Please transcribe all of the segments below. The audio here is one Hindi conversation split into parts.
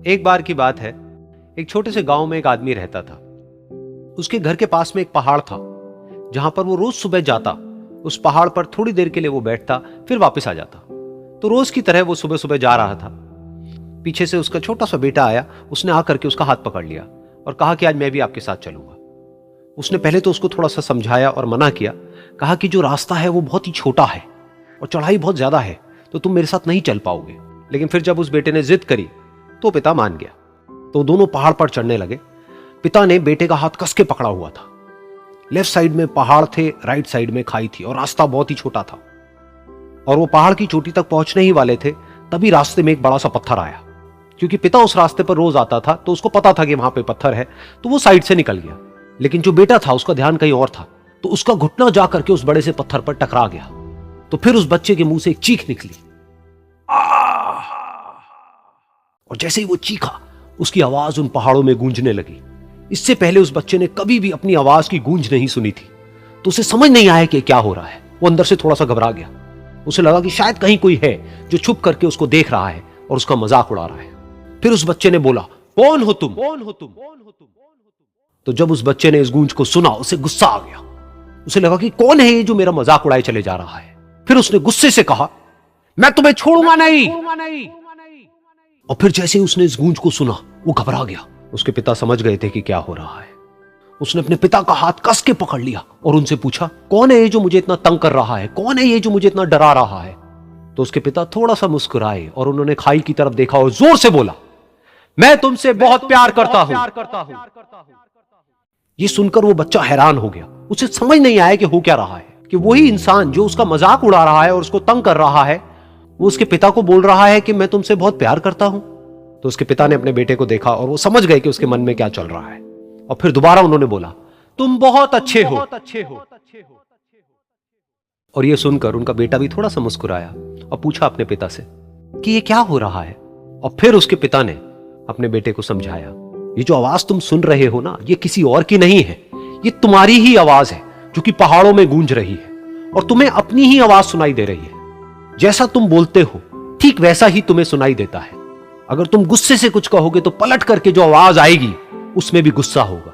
एक बार की बात है, एक छोटे से गांव में एक आदमी रहता था। उसके घर के पास में एक पहाड़ था, जहां पर वो रोज सुबह जाता। उस पहाड़ पर थोड़ी देर के लिए वो बैठता, फिर वापस आ जाता। तो रोज की तरह वो सुबह सुबह जा रहा था। पीछे से उसका छोटा सा बेटा आया। उसने आकर के उसका हाथ पकड़ लिया और कहा कि आज मैं भी आपके साथ चलूंगा। उसने पहले तो उसको थोड़ा सा समझाया और मना किया। कहा कि जो रास्ता है वो बहुत ही छोटा है और चढ़ाई बहुत ज्यादा है, तो तुम मेरे साथ नहीं चल पाओगे। लेकिन फिर जब उस बेटे ने जिद करी तो पिता मान गया। तो दोनों पहाड़ पर चढ़ने लगे। पिता ने बेटे का हाथ कस के पकड़ा हुआ था। लेफ्ट साइड में पहाड़ थे, राइट साइड में खाई थी और रास्ता बहुत ही छोटा था। और वो पहाड़ की चोटी तक पहुंचने ही वाले थे, तभी रास्ते में एक बड़ा सा पत्थर आया। क्योंकि पिता उस रास्ते पर रोज आता था, तो उसको पता था कि वहां पे पत्थर है, तो वो साइड से निकल गया। लेकिन जो बेटा था उसका ध्यान कहीं और था, तो उसका घुटना जा करके उस बड़े से पत्थर पर टकरा गया। तो फिर उस बच्चे के मुंह से एक चीख निकली। और जैसे ही वो चीखा, उसकी आवाज उन पहाड़ों में गूंजने लगी। इससे पहले उस बच्चे ने कभी भी अपनी आवाज की गूंज नहीं सुनी थी, तो उसे समझ नहीं आया कि क्या हो रहा है। वो अंदर से थोड़ा सा घबरा गया। उसे लगा कि शायद कहीं कोई है जो छुप करके उसको देख रहा है और उसका मजाक उड़ा रहा है। फिर उस बच्चे ने बोला, कौन हो तुम? कौन हो तुम? तो जब उस बच्चे ने इस गूंज को सुना, उसे गुस्सा आ गया। उसे लगा कि कौन है ये जो मेरा मजाक उड़ाए चले जा रहा है। फिर उसने गुस्से से कहा, मैं तुम्हें छोड़ूंगा नहीं। और फिर जैसे ही उसने इस गूंज को सुना, वो घबरा गया। उसके पिता समझ गए थे कि क्या हो रहा है। उसने अपने पिता का हाथ कस के पकड़ लिया और उनसे पूछा, कौन है ये जो मुझे इतना तंग कर रहा है? कौन है ये जो मुझे इतना डरा रहा है? तो उसके पिता थोड़ा सा मुस्कुराए और उन्होंने खाई की तरफ देखा और जोर से बोला, मैं तुमसे बहुत प्यार करता हूं। ये सुनकर वो बच्चा हैरान हो गया। उसे समझ नहीं आया कि हो क्या रहा है, कि वही इंसान जो उसका मजाक उड़ा रहा है और उसको तंग कर रहा है, वो उसके पिता को बोल रहा है कि मैं तुमसे बहुत प्यार करता हूं। तो उसके पिता ने अपने बेटे को देखा और वो समझ गए कि उसके मन में क्या चल रहा है। और फिर दोबारा उन्होंने बोला, तुम बहुत अच्छे हो। और ये सुनकर उनका बेटा भी थोड़ा सा मुस्कुराया और पूछा अपने पिता से कि ये क्या हो रहा है। और फिर उसके पिता ने अपने बेटे को समझाया, ये जो आवाज तुम सुन रहे हो ना, ये किसी और की नहीं है, ये तुम्हारी ही आवाज है जो कि पहाड़ों में गूंज रही है। और तुम्हें अपनी ही आवाज सुनाई दे रही है। जैसा तुम बोलते हो ठीक वैसा ही तुम्हें सुनाई देता है। अगर तुम गुस्से से कुछ कहोगे तो पलट करके जो आवाज आएगी उसमें भी गुस्सा होगा।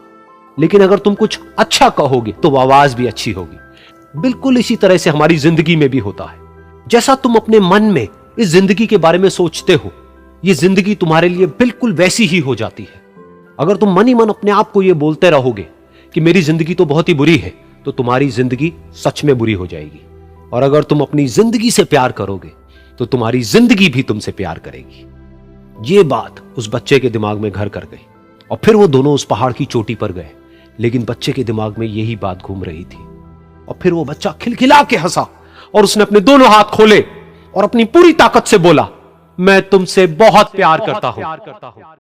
लेकिन अगर तुम कुछ अच्छा कहोगे तो वो आवाज भी अच्छी होगी। बिल्कुल इसी तरह से हमारी जिंदगी में भी होता है। जैसा तुम अपने मन में इस जिंदगी के बारे में सोचते हो, ये जिंदगी तुम्हारे लिए बिल्कुल वैसी ही हो जाती है। अगर तुम मन ही मन अपने आप को ये बोलते रहोगे कि मेरी जिंदगी तो बहुत ही बुरी है, तो तुम्हारी जिंदगी सच में बुरी हो जाएगी। और अगर तुम अपनी जिंदगी से प्यार करोगे तो तुम्हारी जिंदगी भी तुमसे प्यार करेगी। ये बात उस बच्चे के दिमाग में घर कर गई और फिर वो दोनों उस पहाड़ की चोटी पर गए। लेकिन बच्चे के दिमाग में यही बात घूम रही थी। और फिर वो बच्चा खिलखिला के हंसा और उसने अपने दोनों हाथ खोले और अपनी पूरी ताकत से बोला, मैं तुमसे बहुत प्यार करता हूं।